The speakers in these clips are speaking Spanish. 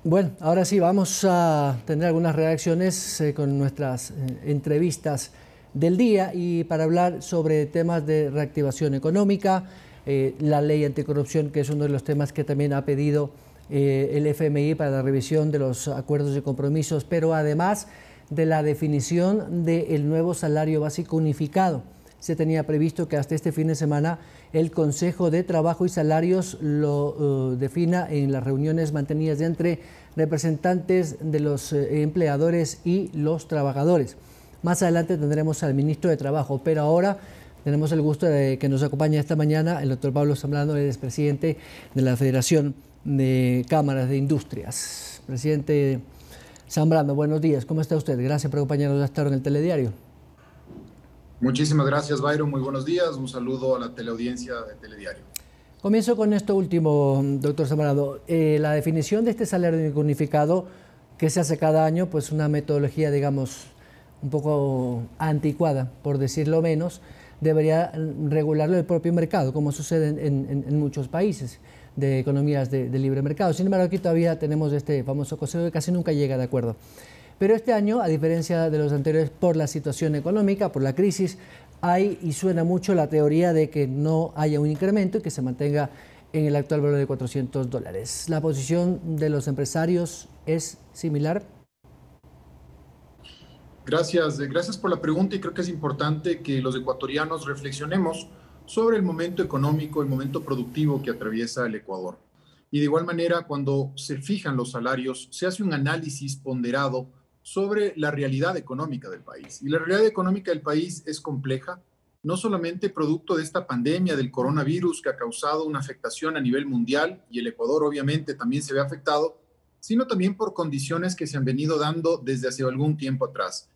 Bueno, ahora sí vamos a tener algunas reacciones con nuestras entrevistas del día y para hablar sobre temas de reactivación económica, la ley anticorrupción, que es uno de los temas que también ha pedido el FMI para la revisión de los acuerdos y compromisos, pero además de la definición del nuevo salario básico unificado. Se tenía previsto que hasta este fin de semana el Consejo de Trabajo y Salarios lo defina en las reuniones mantenidas entre representantes de los empleadores y los trabajadores. Más adelante tendremos al ministro de Trabajo, pero ahora tenemos el gusto de que nos acompañe esta mañana el doctor Pablo Zambrano, el expresidente de la Federación de Cámaras de Industrias. Presidente Zambrano, buenos días, ¿cómo está usted? Gracias por acompañarnos hasta ahora en el Telediario. Muchísimas gracias, Byron. Muy buenos días. Un saludo a la teleaudiencia de Telediario. Comienzo con esto último, doctor Zambrano. La definición de este salario unificado que se hace cada año, pues una metodología, digamos, un poco anticuada, por decirlo menos, debería regularlo el propio mercado, como sucede en muchos países de economías de libre mercado. Sin embargo, aquí todavía tenemos este famoso consejo que casi nunca llega de acuerdo. Pero este año, a diferencia de los anteriores, por la situación económica, por la crisis, hay y suena mucho la teoría de que no haya un incremento y que se mantenga en el actual valor de $400. ¿La posición de los empresarios es similar? Gracias por la pregunta y creo que es importante que los ecuatorianos reflexionemos sobre el momento económico, el momento productivo que atraviesa el Ecuador. Y de igual manera, cuando se fijan los salarios, se hace un análisis ponderado sobre la realidad económica del país. Y la realidad económica del país es compleja, no solamente producto de esta pandemia del coronavirus que ha causado una afectación a nivel mundial, y el Ecuador obviamente también se ve afectado, sino también por condiciones que se han venido dando desde hace algún tiempo atrás.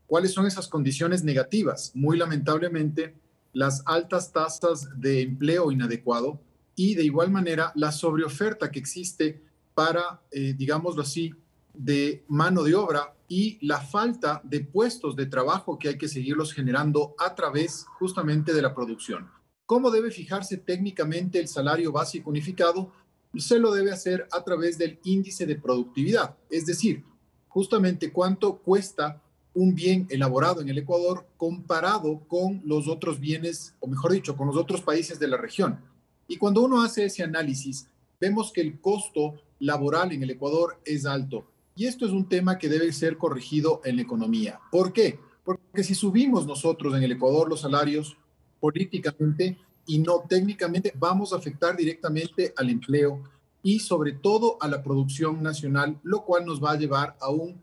¿Cuáles son esas condiciones negativas? Muy lamentablemente, las altas tasas de empleo inadecuado y de igual manera la sobreoferta que existe para, digámoslo así, de mano de obra y la falta de puestos de trabajo que hay que seguirlos generando a través justamente de la producción. ¿Cómo debe fijarse técnicamente el salario básico unificado? Se lo debe hacer a través del índice de productividad, es decir, justamente cuánto cuesta un bien elaborado en el Ecuador comparado con los otros bienes, o mejor dicho, con los otros países de la región. Y cuando uno hace ese análisis, vemos que el costo laboral en el Ecuador es alto. Y esto es un tema que debe ser corregido en la economía. ¿Por qué? Porque si subimos nosotros en el Ecuador los salarios políticamente y no técnicamente, vamos a afectar directamente al empleo y sobre todo a la producción nacional, lo cual nos va a llevar a un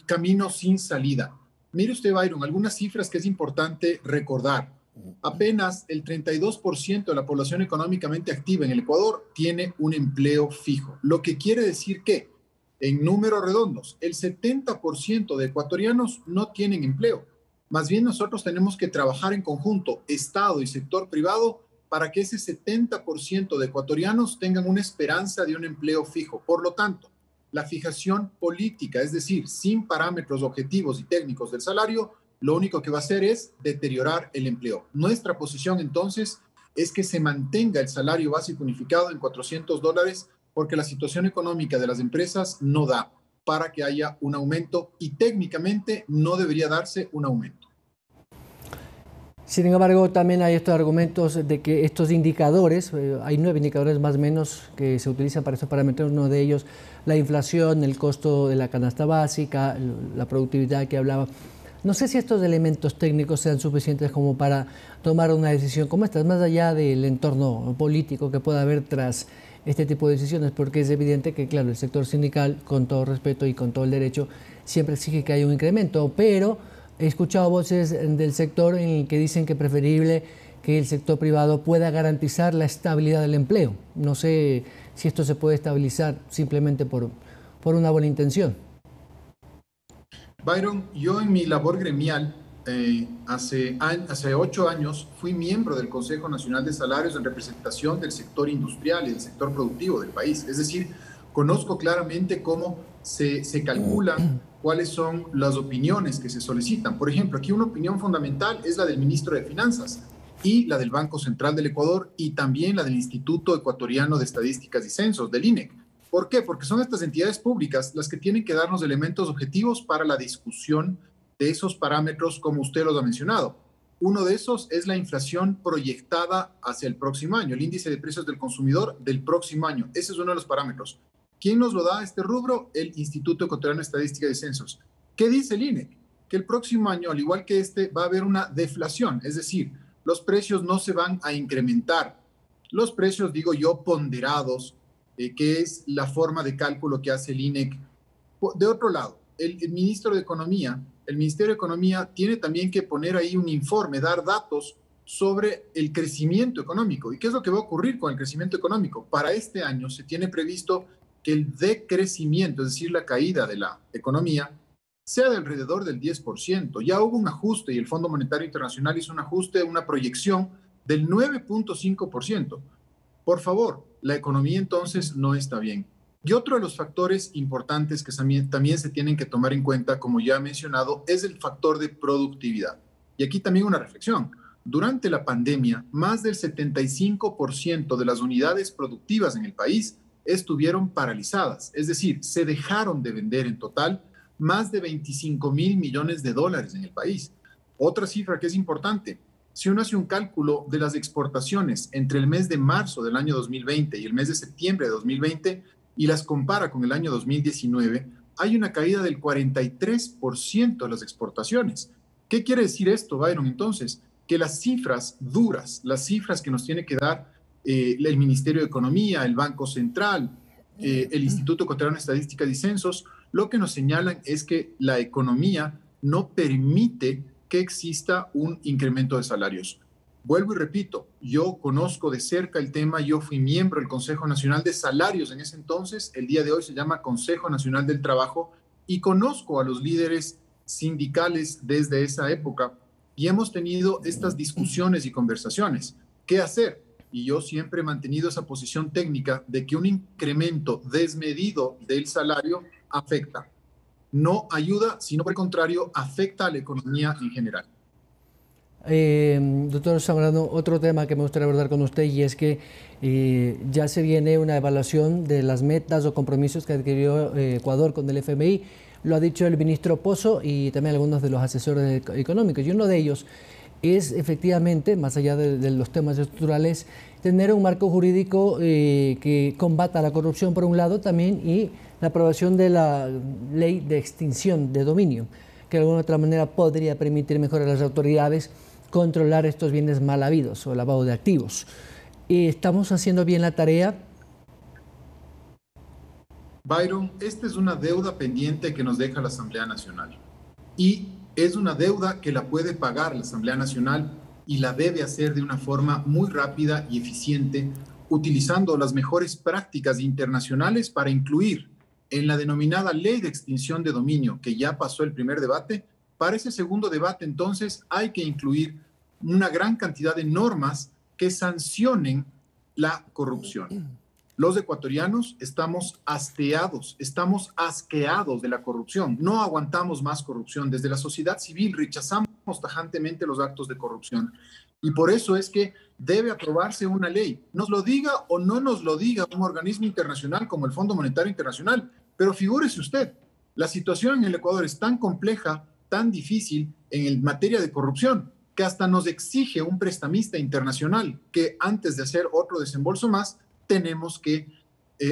camino sin salida. Mire usted, Byron, algunas cifras que es importante recordar. Apenas el 32% de la población económicamente activa en el Ecuador tiene un empleo fijo, lo que quiere decir que en números redondos, el 70% de ecuatorianos no tienen empleo. Más bien nosotros tenemos que trabajar en conjunto, Estado y sector privado, para que ese 70% de ecuatorianos tengan una esperanza de un empleo fijo. Por lo tanto, la fijación política, es decir, sin parámetros objetivos y técnicos del salario, lo único que va a hacer es deteriorar el empleo. Nuestra posición entonces es que se mantenga el salario básico unificado en $400 porque la situación económica de las empresas no da para que haya un aumento y técnicamente no debería darse un aumento. Sin embargo, también hay estos argumentos de que estos indicadores, hay 9 indicadores más o menos que se utilizan para estos parámetros, uno de ellos la inflación, el costo de la canasta básica, la productividad que hablaba. No sé si estos elementos técnicos sean suficientes como para tomar una decisión como esta, más allá del entorno político que pueda haber tras este tipo de decisiones, porque es evidente que, claro, el sector sindical, con todo respeto y con todo el derecho, siempre exige que haya un incremento, pero he escuchado voces del sector en el que dicen que es preferible que el sector privado pueda garantizar la estabilidad del empleo. No sé si esto se puede estabilizar simplemente por una buena intención. Byron, yo en mi labor gremial, hace 8 años, fui miembro del Consejo Nacional de Salarios en representación del sector industrial y del sector productivo del país. Es decir, conozco claramente cómo se calculan cuáles son las opiniones que se solicitan. Por ejemplo, aquí una opinión fundamental es la del ministro de Finanzas y la del Banco Central del Ecuador y también la del Instituto Ecuatoriano de Estadísticas y Censos, del INEC. ¿Por qué? Porque son estas entidades públicas las que tienen que darnos elementos objetivos para la discusión de esos parámetros, como usted los ha mencionado. Uno de esos es la inflación proyectada hacia el próximo año, el índice de precios del consumidor del próximo año. Ese es uno de los parámetros. ¿Quién nos lo da este rubro? El Instituto Ecuatoriano de Estadística y Censos. ¿Qué dice el INE? Que el próximo año, al igual que este, va a haber una deflación, es decir, los precios no se van a incrementar. Los precios, digo yo, ponderados, que es la forma de cálculo que hace el INEC. De otro lado, el ministro de Economía, el Ministerio de Economía tiene también que poner ahí un informe, dar datos sobre el crecimiento económico. ¿Y qué es lo que va a ocurrir con el crecimiento económico? Para este año se tiene previsto que el decrecimiento, es decir, la caída de la economía, sea de alrededor del 10%. Ya hubo un ajuste y el Fondo Monetario Internacional hizo un ajuste, una proyección del 9.5%. Por favor, la economía entonces no está bien. Y otro de los factores importantes que también se tienen que tomar en cuenta, como ya he mencionado, es el factor de productividad. Y aquí también una reflexión. Durante la pandemia, más del 75% de las unidades productivas en el país estuvieron paralizadas, es decir, se dejaron de vender en total más de 25.000 millones de dólares en el país. Otra cifra que es importante, si uno hace un cálculo de las exportaciones entre el mes de marzo del año 2020 y el mes de septiembre de 2020 y las compara con el año 2019, hay una caída del 43% de las exportaciones. ¿Qué quiere decir esto, Byron? Entonces, que las cifras duras, las cifras que nos tiene que dar el Ministerio de Economía, el Banco Central, el Instituto Ecuatoriano de Estadística y Censos, lo que nos señalan es que la economía no permite que exista un incremento de salarios. Vuelvo y repito, yo conozco de cerca el tema, yo fui miembro del Consejo Nacional de Salarios en ese entonces, el día de hoy se llama Consejo Nacional del Trabajo, y conozco a los líderes sindicales desde esa época y hemos tenido estas discusiones y conversaciones. ¿Qué hacer? Y yo siempre he mantenido esa posición técnica de que un incremento desmedido del salario afecta. No ayuda, sino por el contrario, afecta a la economía en general. Doctor Zamorano, otro tema que me gustaría abordar con usted y es que ya se viene una evaluación de las metas o compromisos que adquirió Ecuador con el FMI. Lo ha dicho el ministro Pozo y también algunos de los asesores económicos. Y uno de ellos es efectivamente, más allá de los temas estructurales, tener un marco jurídico que combata la corrupción por un lado también y la aprobación de la ley de extinción de dominio, que de alguna otra manera podría permitir mejor a las autoridades controlar estos bienes mal habidos o lavado de activos. ¿Estamos haciendo bien la tarea? Byron, esta es una deuda pendiente que nos deja la Asamblea Nacional. Y es una deuda que la puede pagar la Asamblea Nacional y la debe hacer de una forma muy rápida y eficiente, utilizando las mejores prácticas internacionales para incluir en la denominada ley de extinción de dominio, que ya pasó el primer debate. Para ese segundo debate, entonces, hay que incluir una gran cantidad de normas que sancionen la corrupción. Los ecuatorianos estamos hasteados, estamos asqueados de la corrupción. No aguantamos más corrupción. Desde la sociedad civil rechazamos tajantemente los actos de corrupción. Y por eso es que debe aprobarse una ley. Nos lo diga o no nos lo diga un organismo internacional como el Fondo Monetario Internacional. Pero figúrese usted, la situación en el Ecuador es tan compleja, tan difícil en materia de corrupción, que hasta nos exige un prestamista internacional que antes de hacer otro desembolso más, tenemos que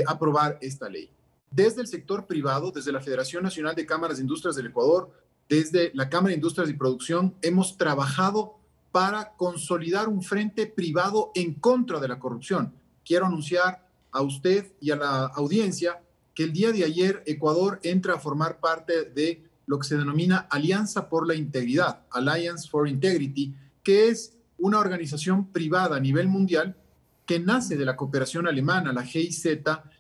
aprobar esta ley. Desde el sector privado, desde la Federación Nacional de Cámaras de Industrias del Ecuador, desde la Cámara de Industrias y Producción, hemos trabajado para consolidar un frente privado en contra de la corrupción. Quiero anunciar a usted y a la audiencia que el día de ayer Ecuador entra a formar parte de lo que se denomina Alianza por la Integridad, Alliance for Integrity, que es una organización privada a nivel mundial que nace de la cooperación alemana, la GIZ,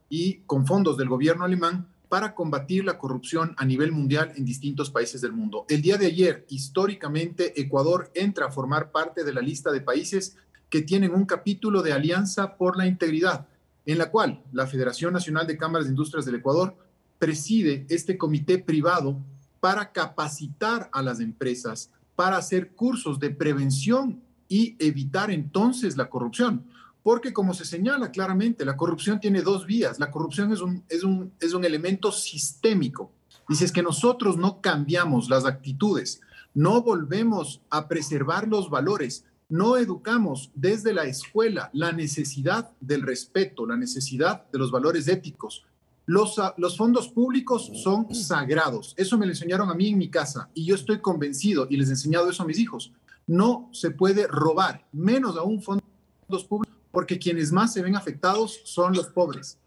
y con fondos del gobierno alemán para combatir la corrupción a nivel mundial en distintos países del mundo. El día de ayer, históricamente, Ecuador entra a formar parte de la lista de países que tienen un capítulo de Alianza por la Integridad, en la cual la Federación Nacional de Cámaras de Industrias del Ecuador preside este comité privado para capacitar a las empresas, para hacer cursos de prevención y evitar entonces la corrupción. Porque como se señala claramente, la corrupción tiene dos vías. La corrupción es un elemento sistémico. Y si es que nosotros no cambiamos las actitudes, no volvemos a preservar los valores, no educamos desde la escuela la necesidad del respeto, la necesidad de los valores éticos. Los fondos públicos son sagrados. Eso me lo enseñaron a mí en mi casa y yo estoy convencido y les he enseñado eso a mis hijos. No se puede robar, menos aún fondos públicos, porque quienes más se ven afectados son los pobres.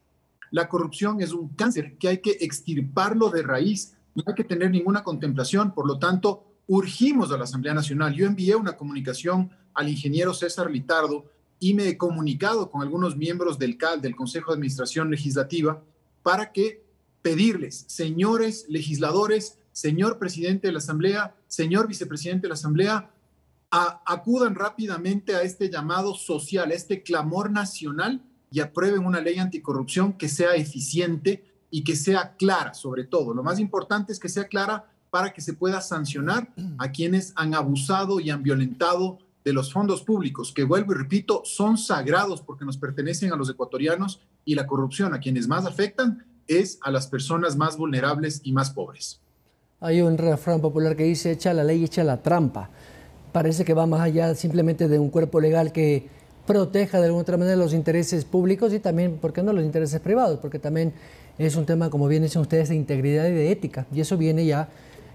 La corrupción es un cáncer que hay que extirparlo de raíz, no hay que tener ninguna contemplación, por lo tanto, urgimos a la Asamblea Nacional. Yo envié una comunicación al ingeniero César Litardo y me he comunicado con algunos miembros del CAL, del Consejo de Administración Legislativa, para que pedirles, señores legisladores, señor presidente de la Asamblea, señor vicepresidente de la Asamblea, acudan rápidamente a este llamado social, a este clamor nacional y aprueben una ley anticorrupción que sea eficiente y que sea clara, sobre todo. Lo más importante es que sea clara para que se pueda sancionar a quienes han abusado y han violentado de los fondos públicos, que vuelvo y repito, son sagrados porque nos pertenecen a los ecuatorianos, y la corrupción a quienes más afectan es a las personas más vulnerables y más pobres. Hay un refrán popular que dice: echa la ley, echa la trampa. Parece que va más allá simplemente de un cuerpo legal que proteja de alguna otra manera los intereses públicos y también, ¿por qué no?, los intereses privados, porque también es un tema, como bien dicen ustedes, de integridad y de ética, y eso viene ya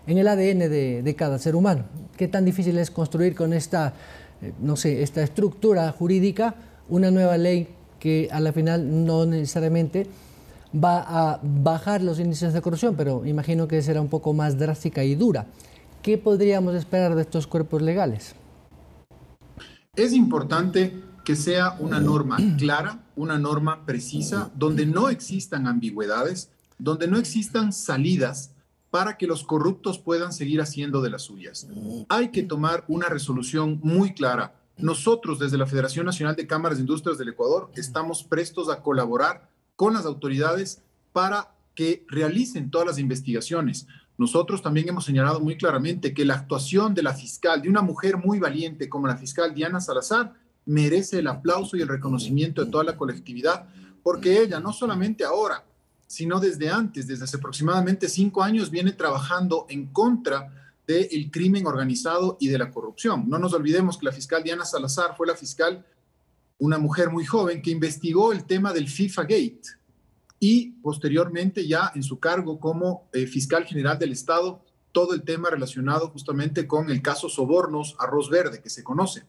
en el ADN de cada ser humano. ¿Qué tan difícil es construir con esta, no sé, esta estructura jurídica una nueva ley que a la final no necesariamente va a bajar los índices de corrupción, pero imagino que será un poco más drástica y dura? ¿Qué podríamos esperar de estos cuerpos legales? Es importante que sea una norma clara, una norma precisa, donde no existan ambigüedades, donde no existan salidas para que los corruptos puedan seguir haciendo de las suyas. Hay que tomar una resolución muy clara. Nosotros, desde la Federación Nacional de Cámaras de Industrias del Ecuador, estamos prestos a colaborar con las autoridades para que realicen todas las investigaciones. Nosotros también hemos señalado muy claramente que la actuación de la fiscal, de una mujer muy valiente como la fiscal Diana Salazar, merece el aplauso y el reconocimiento de toda la colectividad, porque ella no solamente ahora, sino desde antes, desde hace aproximadamente 5 años, viene trabajando en contra del crimen organizado y de la corrupción. No nos olvidemos que la fiscal Diana Salazar fue la fiscal, una mujer muy joven, que investigó el tema del FIFA Gate, y posteriormente ya en su cargo como fiscal general del Estado, todo el tema relacionado justamente con el caso Sobornos Arroz Verde, que se conoce.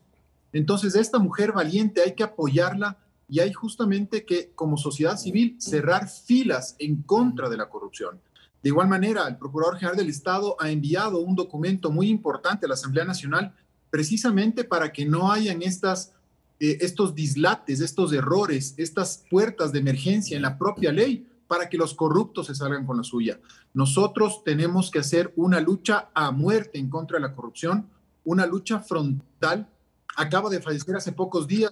Entonces, esta mujer valiente hay que apoyarla y hay justamente que, como sociedad civil, cerrar filas en contra de la corrupción. De igual manera, el Procurador General del Estado ha enviado un documento muy importante a la Asamblea Nacional precisamente para que no hayan estos dislates, estos errores, estas puertas de emergencia en la propia ley para que los corruptos se salgan con la suya. Nosotros tenemos que hacer una lucha a muerte en contra de la corrupción, una lucha frontal. Acaba de fallecer hace pocos días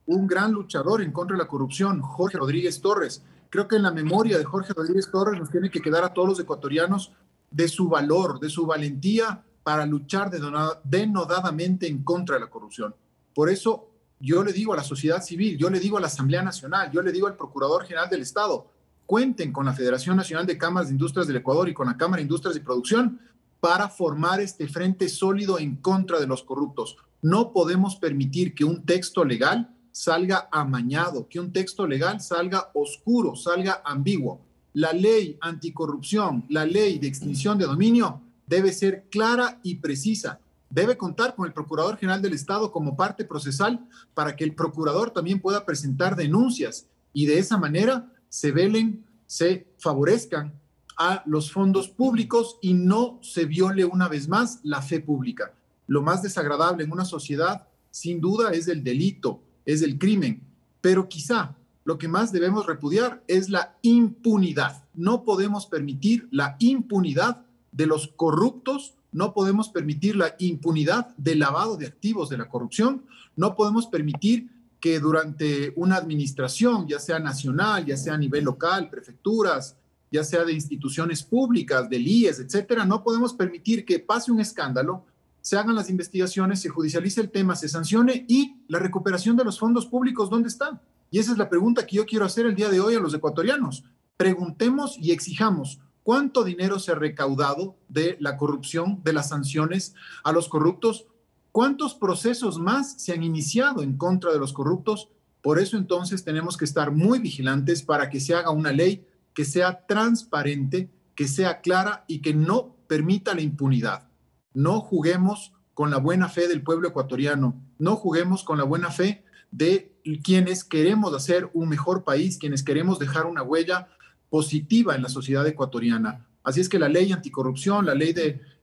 un gran luchador en contra de la corrupción, Jorge Rodríguez Torres. Creo que en la memoria de Jorge Rodríguez Torres nos tiene que quedar a todos los ecuatorianos de su valor, de su valentía para luchar denodadamente en contra de la corrupción. Por eso yo le digo a la sociedad civil, yo le digo a la Asamblea Nacional, yo le digo al Procurador General del Estado, cuenten con la Federación Nacional de Cámaras de Industrias del Ecuador y con la Cámara de Industrias y Producción para formar este frente sólido en contra de los corruptos. No podemos permitir que un texto legal salga amañado, que un texto legal salga oscuro, salga ambiguo. La ley anticorrupción, la ley de extinción de dominio debe ser clara y precisa. Debe contar con el Procurador General del Estado como parte procesal para que el procurador también pueda presentar denuncias y de esa manera se velen, se favorezcan a los fondos públicos y no se viole una vez más la fe pública. Lo más desagradable en una sociedad, sin duda, es el delito, es el crimen, pero quizá lo que más debemos repudiar es la impunidad. No podemos permitir la impunidad de los corruptos, no podemos permitir la impunidad del lavado de activos de la corrupción, no podemos permitir que durante una administración, ya sea nacional, ya sea a nivel local, prefecturas, ya sea de instituciones públicas, del IES, etcétera, no podemos permitir que pase un escándalo se hagan las investigaciones, se judicialice el tema, se sancione y la recuperación de los fondos públicos, ¿dónde está? Y esa es la pregunta que yo quiero hacer el día de hoy a los ecuatorianos. Preguntemos y exijamos cuánto dinero se ha recaudado de la corrupción, de las sanciones a los corruptos, cuántos procesos más se han iniciado en contra de los corruptos. Por eso entonces tenemos que estar muy vigilantes para que se haga una ley que sea transparente, que sea clara y que no permita la impunidad. No juguemos con la buena fe del pueblo ecuatoriano, no juguemos con la buena fe de quienes queremos hacer un mejor país, quienes queremos dejar una huella positiva en la sociedad ecuatoriana. Así es que la ley anticorrupción, la ley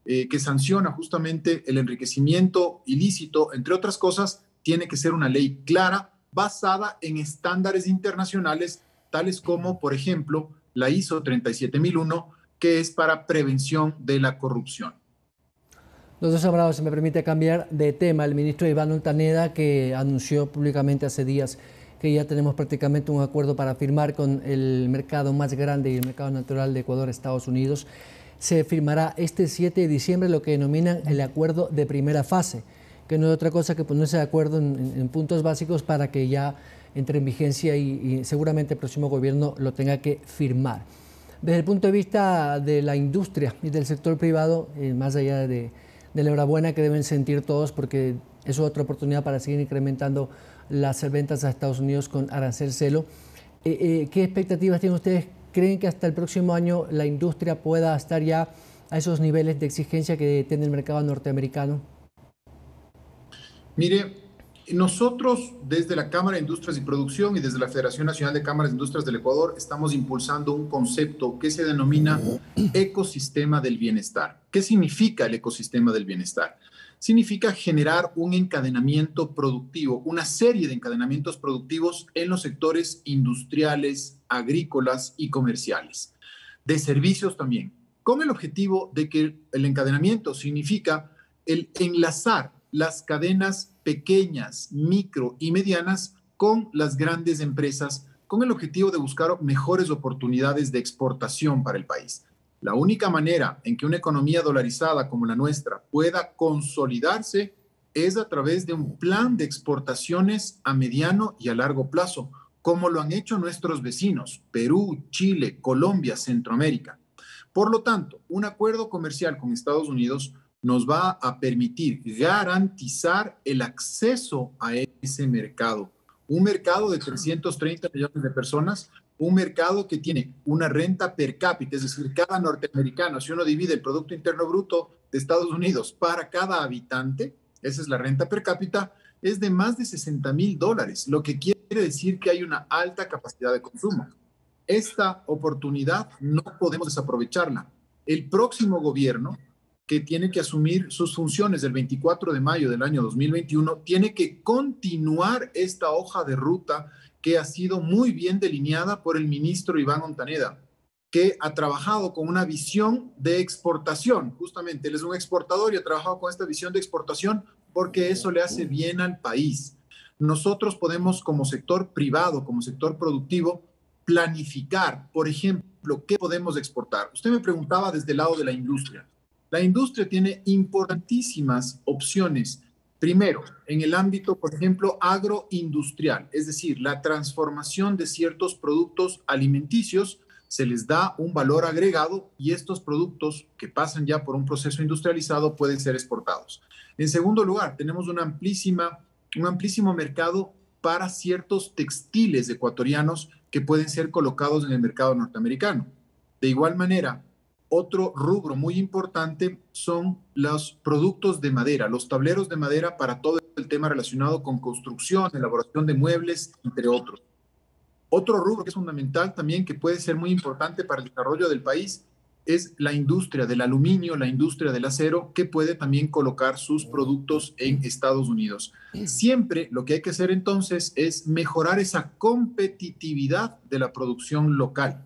que sanciona justamente el enriquecimiento ilícito, entre otras cosas, tiene que ser una ley clara, basada en estándares internacionales, tales como, por ejemplo, la ISO 37001, que es para prevención de la corrupción. Doctor Zambrano, se me permite cambiar de tema. El ministro Iván Montañeda, que anunció públicamente hace días que ya tenemos prácticamente un acuerdo para firmar con el mercado más grande y el mercado natural de Ecuador, Estados Unidos, se firmará este 7 de diciembre lo que denominan el acuerdo de primera fase, que no es otra cosa que ponerse de acuerdo en puntos básicos para que ya entre en vigencia y seguramente el próximo gobierno lo tenga que firmar. Desde el punto de vista de la industria y del sector privado, más allá de la enhorabuena que deben sentir todos, porque es otra oportunidad para seguir incrementando las ventas a Estados Unidos con arancel cero. ¿Qué expectativas tienen ustedes? ¿Creen que hasta el próximo año la industria pueda estar ya a esos niveles de exigencia que tiene el mercado norteamericano? Mire, nosotros desde la Cámara de Industrias y Producción y desde la Federación Nacional de Cámaras de Industrias del Ecuador estamos impulsando un concepto que se denomina ecosistema del bienestar. ¿Qué significa el ecosistema del bienestar? Significa generar un encadenamiento productivo, una serie de encadenamientos productivos en los sectores industriales, agrícolas y comerciales, de servicios también, con el objetivo de que el encadenamiento significa el enlazar las cadenas pequeñas, micro y medianas con las grandes empresas, con el objetivo de buscar mejores oportunidades de exportación para el país. La única manera en que una economía dolarizada como la nuestra pueda consolidarse es a través de un plan de exportaciones a mediano y a largo plazo, como lo han hecho nuestros vecinos, Perú, Chile, Colombia, Centroamérica. Por lo tanto, un acuerdo comercial con Estados Unidos nos va a permitir garantizar el acceso a ese mercado. Un mercado de 330 millones de personas, un mercado que tiene una renta per cápita, es decir, cada norteamericano, si uno divide el Producto Interno Bruto de Estados Unidos para cada habitante, esa es la renta per cápita, es de más de $60,000, lo que quiere decir que hay una alta capacidad de consumo. Esta oportunidad no podemos desaprovecharla. El próximo gobierno, que tiene que asumir sus funciones el 24 de mayo del año 2021, tiene que continuar esta hoja de ruta que ha sido muy bien delineada por el ministro Iván Montañeda, que ha trabajado con una visión de exportación. Justamente, él es un exportador y ha trabajado con esta visión de exportación porque eso le hace bien al país. Nosotros podemos, como sector privado, como sector productivo, planificar, por ejemplo, qué podemos exportar. Usted me preguntaba desde el lado de la industria. La industria tiene importantísimas opciones. Primero, en el ámbito, por ejemplo, agroindustrial, es decir, la transformación de ciertos productos alimenticios, se les da un valor agregado y estos productos que pasan ya por un proceso industrializado pueden ser exportados. En segundo lugar, tenemos un amplísimo mercado para ciertos textiles ecuatorianos que pueden ser colocados en el mercado norteamericano. De igual manera, otro rubro muy importante son los productos de madera, los tableros de madera para todo el tema relacionado con construcción, elaboración de muebles, entre otros. Otro rubro que es fundamental también, que puede ser muy importante para el desarrollo del país, es la industria del aluminio, la industria del acero, que puede también colocar sus productos en Estados Unidos. Siempre lo que hay que hacer entonces es mejorar esa competitividad de la producción local.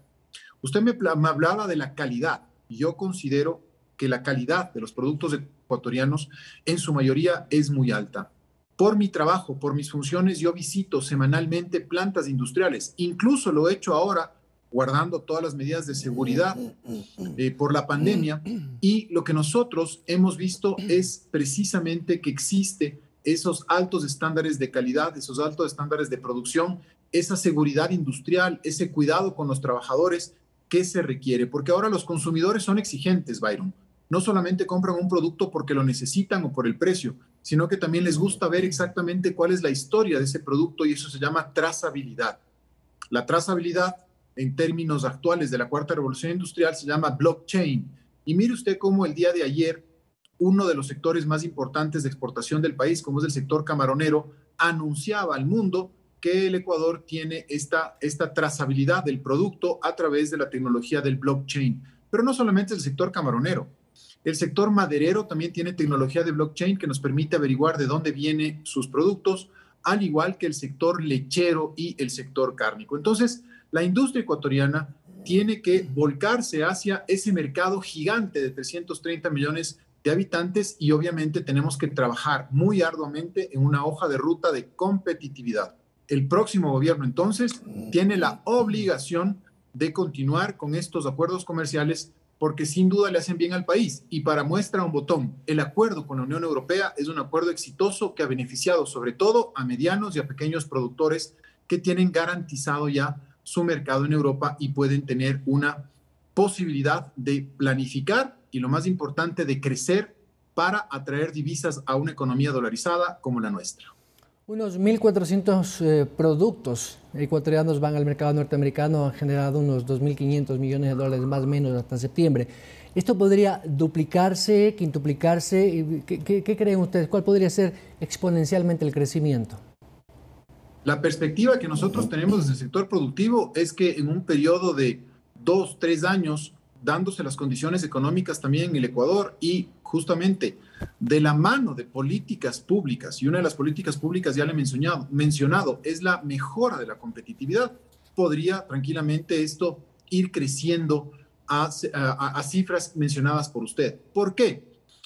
Usted me hablaba de la calidad. Yo considero que la calidad de los productos ecuatorianos en su mayoría es muy alta. Por mi trabajo, por mis funciones, yo visito semanalmente plantas industriales. Incluso lo he hecho ahora guardando todas las medidas de seguridad por la pandemia, y lo que nosotros hemos visto es precisamente que existe esos altos estándares de calidad, esos altos estándares de producción, esa seguridad industrial, ese cuidado con los trabajadores que se requiere, porque ahora los consumidores son exigentes, Byron. No solamente compran un producto porque lo necesitan o por el precio, sino que también les gusta ver exactamente cuál es la historia de ese producto, y eso se llama trazabilidad. La trazabilidad, en términos actuales de la cuarta revolución industrial, se llama blockchain. Y mire usted cómo el día de ayer uno de los sectores más importantes de exportación del país, como es el sector camaronero, anunciaba al mundo que el Ecuador tiene esta trazabilidad del producto a través de la tecnología del blockchain. Pero no solamente el sector camaronero. El sector maderero también tiene tecnología de blockchain que nos permite averiguar de dónde vienen sus productos, al igual que el sector lechero y el sector cárnico. Entonces, la industria ecuatoriana tiene que volcarse hacia ese mercado gigante de 330 millones de habitantes, y obviamente tenemos que trabajar muy arduamente en una hoja de ruta de competitividad. El próximo gobierno entonces tiene la obligación de continuar con estos acuerdos comerciales, porque sin duda le hacen bien al país. Y para muestra un botón, el acuerdo con la Unión Europea es un acuerdo exitoso que ha beneficiado sobre todo a medianos y a pequeños productores que tienen garantizado ya su mercado en Europa y pueden tener una posibilidad de planificar y, lo más importante, de crecer para atraer divisas a una economía dolarizada como la nuestra. Unos 1.400 productos ecuatorianos van al mercado norteamericano, han generado unos 2.500 millones de dólares más o menos hasta septiembre. ¿Esto podría duplicarse, quintuplicarse? ¿Qué creen ustedes? ¿Cuál podría ser exponencialmente el crecimiento? La perspectiva que nosotros tenemos desde el sector productivo es que en un periodo de 2, 3 años, dándose las condiciones económicas también en el Ecuador y justamente de la mano de políticas públicas, y una de las políticas públicas ya le he mencionado, es la mejora de la competitividad, podría tranquilamente esto ir creciendo a cifras mencionadas por usted. ¿Por qué?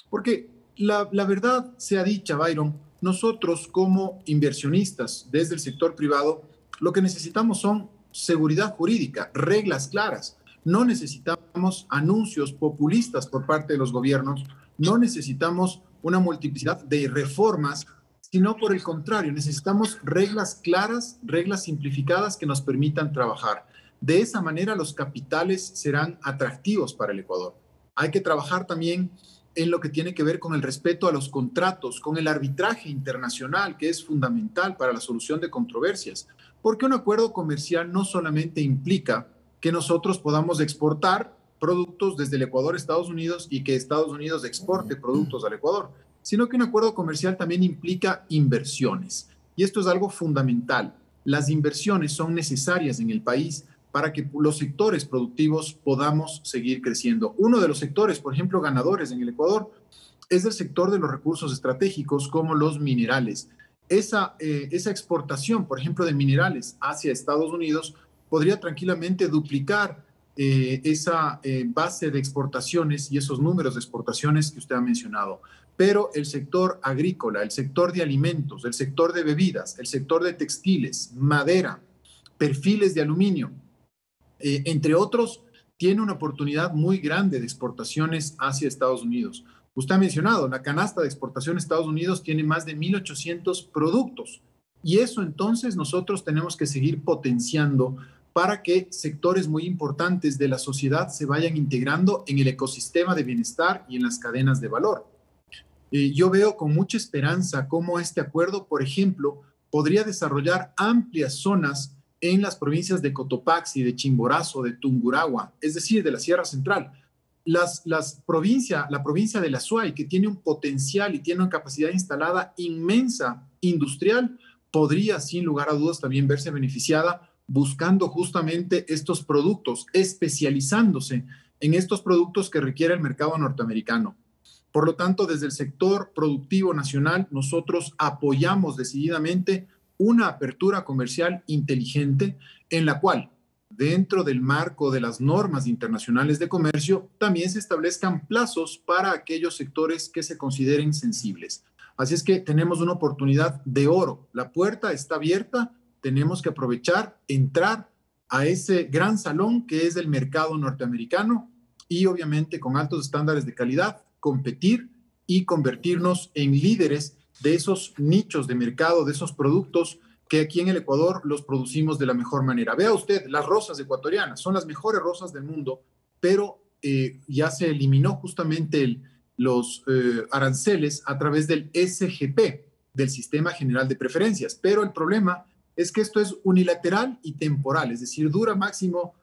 Porque la verdad sea dicha, Byron, nosotros como inversionistas desde el sector privado, lo que necesitamos son seguridad jurídica, reglas claras. No necesitamos anuncios populistas por parte de los gobiernos, no necesitamos una multiplicidad de reformas, sino por el contrario, necesitamos reglas claras, reglas simplificadas que nos permitan trabajar. De esa manera los capitales serán atractivos para el Ecuador. Hay que trabajar también en lo que tiene que ver con el respeto a los contratos, con el arbitraje internacional, que es fundamental para la solución de controversias, porque un acuerdo comercial no solamente implica que nosotros podamos exportar productos desde el Ecuador a Estados Unidos y que Estados Unidos exporte productos al Ecuador, sino que un acuerdo comercial también implica inversiones. Y esto es algo fundamental. Las inversiones son necesarias en el país para que los sectores productivos podamos seguir creciendo. Uno de los sectores, por ejemplo, ganadores en el Ecuador, es el sector de los recursos estratégicos como los minerales. Esa exportación, por ejemplo, de minerales hacia Estados Unidos podría tranquilamente duplicar esa base de exportaciones y esos números de exportaciones que usted ha mencionado. Pero el sector agrícola, el sector de alimentos, el sector de bebidas, el sector de textiles, madera, perfiles de aluminio, entre otros, tiene una oportunidad muy grande de exportaciones hacia Estados Unidos. Usted ha mencionado, la canasta de exportación a Estados Unidos tiene más de 1.800 productos. Y eso entonces nosotros tenemos que seguir potenciando para que sectores muy importantes de la sociedad se vayan integrando en el ecosistema de bienestar y en las cadenas de valor. Yo veo con mucha esperanza cómo este acuerdo, por ejemplo, podría desarrollar amplias zonas en las provincias de Cotopaxi, de Chimborazo, de Tungurahua, es decir, de la Sierra Central. La provincia de La Suay, que tiene un potencial y tiene una capacidad instalada inmensa industrial, podría sin lugar a dudas también verse beneficiada buscando justamente estos productos, especializándose en estos productos que requiere el mercado norteamericano. Por lo tanto, desde el sector productivo nacional, nosotros apoyamos decididamente una apertura comercial inteligente en la cual, dentro del marco de las normas internacionales de comercio, también se establezcan plazos para aquellos sectores que se consideren sensibles. Así es que tenemos una oportunidad de oro. La puerta está abierta, tenemos que aprovechar, entrar a ese gran salón que es el mercado norteamericano y obviamente con altos estándares de calidad, competir y convertirnos en líderes de esos nichos de mercado, de esos productos que aquí en el Ecuador los producimos de la mejor manera. Vea usted, las rosas ecuatorianas son las mejores rosas del mundo, pero ya se eliminó justamente los aranceles a través del SGP, del Sistema General de Preferencias. Pero el problema es que esto es unilateral y temporal, es decir, dura máximo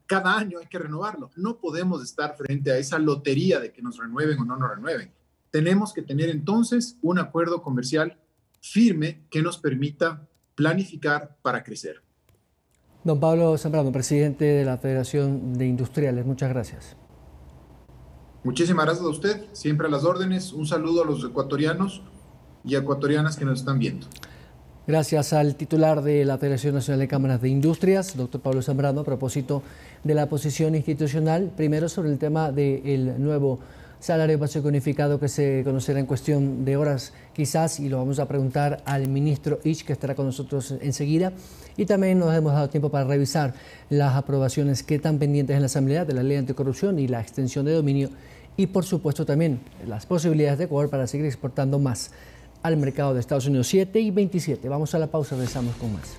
cada año, hay que renovarlo. No podemos estar frente a esa lotería de que nos renueven o no nos renueven. Tenemos que tener entonces un acuerdo comercial firme que nos permita planificar para crecer. Don Pablo Zambrano, presidente de la Federación de Industriales, muchas gracias. Muchísimas gracias a usted, siempre a las órdenes. Un saludo a los ecuatorianos y ecuatorianas que nos están viendo. Gracias al titular de la Federación Nacional de Cámaras de Industrias, doctor Pablo Zambrano, a propósito de la posición institucional, primero sobre el tema del nuevo salario básico unificado que se conocerá en cuestión de horas quizás, y lo vamos a preguntar al ministro Ich, que estará con nosotros enseguida. Y también nos hemos dado tiempo para revisar las aprobaciones que están pendientes en la Asamblea de la Ley Anticorrupción y la extensión de dominio, y por supuesto también las posibilidades de Ecuador para seguir exportando más al mercado de Estados Unidos. 7:27. Vamos a la pausa, regresamos con más.